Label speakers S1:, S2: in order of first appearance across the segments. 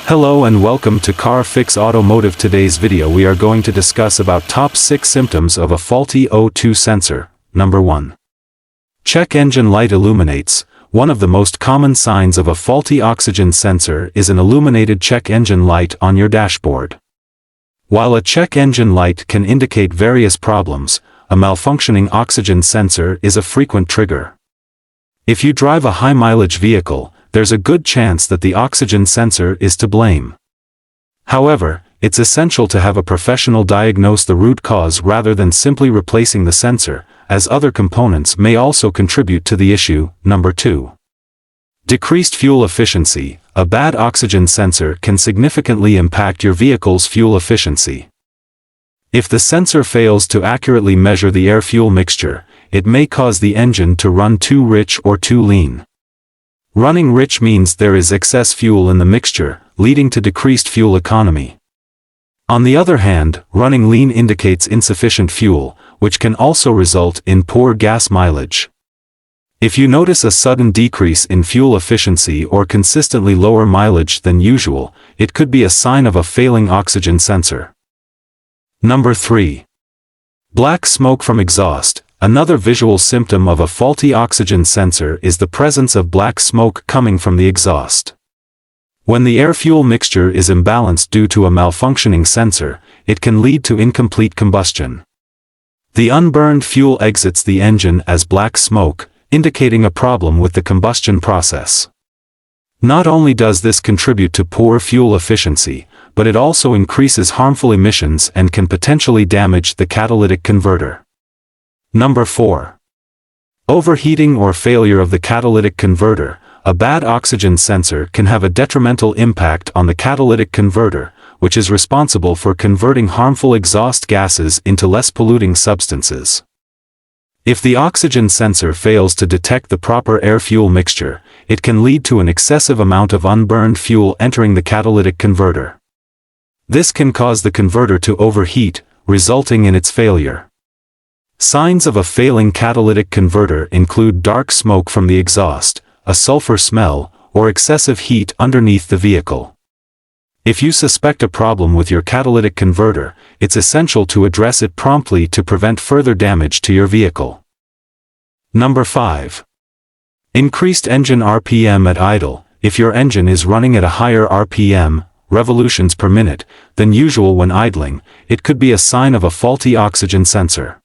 S1: Hello and welcome to Car Fix Automotive. Today's video we are going to discuss about top 6 symptoms of a faulty O2 sensor. Number 1. Check engine light illuminates. One of the most common signs of a faulty oxygen sensor is an illuminated check engine light on your dashboard. While a check engine light can indicate various problems, a malfunctioning oxygen sensor is a frequent trigger. If you drive a high-mileage vehicle, there's a good chance that the oxygen sensor is to blame. However, it's essential to have a professional diagnose the root cause rather than simply replacing the sensor, as other components may also contribute to the issue. Number 2. Decreased fuel efficiency. A bad oxygen sensor can significantly impact your vehicle's fuel efficiency. If the sensor fails to accurately measure the air-fuel mixture, it may cause the engine to run too rich or too lean. Running rich means there is excess fuel in the mixture, leading to decreased fuel economy. On the other hand, running lean indicates insufficient fuel, which can also result in poor gas mileage. If you notice a sudden decrease in fuel efficiency or consistently lower mileage than usual, it could be a sign of a failing oxygen sensor. Number 3. Black smoke from exhaust. Another visual symptom of a faulty oxygen sensor is the presence of black smoke coming from the exhaust. When the air-fuel mixture is imbalanced due to a malfunctioning sensor, it can lead to incomplete combustion. The unburned fuel exits the engine as black smoke, indicating a problem with the combustion process. Not only does this contribute to poor fuel efficiency, but it also increases harmful emissions and can potentially damage the catalytic converter. Number 4. Overheating or failure of the catalytic converter. A bad oxygen sensor can have a detrimental impact on the catalytic converter, which is responsible for converting harmful exhaust gases into less polluting substances. If the oxygen sensor fails to detect the proper air-fuel mixture, it can lead to an excessive amount of unburned fuel entering the catalytic converter. This can cause the converter to overheat, resulting in its failure. Signs of a failing catalytic converter include dark smoke from the exhaust, a sulfur smell, or excessive heat underneath the vehicle. If you suspect a problem with your catalytic converter, it's essential to address it promptly to prevent further damage to your vehicle. Number 5. Increased engine RPM at idle. If your engine is running at a higher RPM, revolutions per minute, than usual when idling, it could be a sign of a faulty oxygen sensor.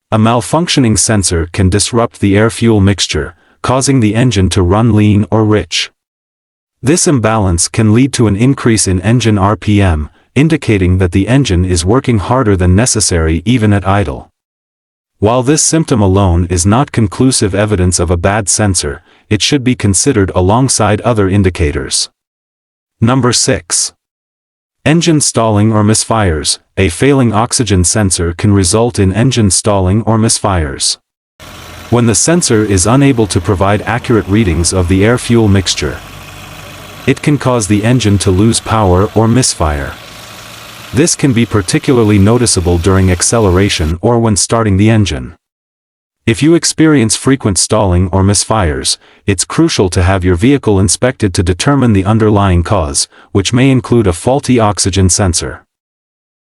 S1: A malfunctioning sensor can disrupt the air-fuel mixture, causing the engine to run lean or rich. This imbalance can lead to an increase in engine RPM, indicating that the engine is working harder than necessary even at idle. While this symptom alone is not conclusive evidence of a bad sensor, it should be considered alongside other indicators. Number 6. Engine stalling or misfires. A failing oxygen sensor can result in engine stalling or misfires. When the sensor is unable to provide accurate readings of the air-fuel mixture, it can cause the engine to lose power or misfire. This can be particularly noticeable during acceleration or when starting the engine. If you experience frequent stalling or misfires, it's crucial to have your vehicle inspected to determine the underlying cause, which may include a faulty oxygen sensor.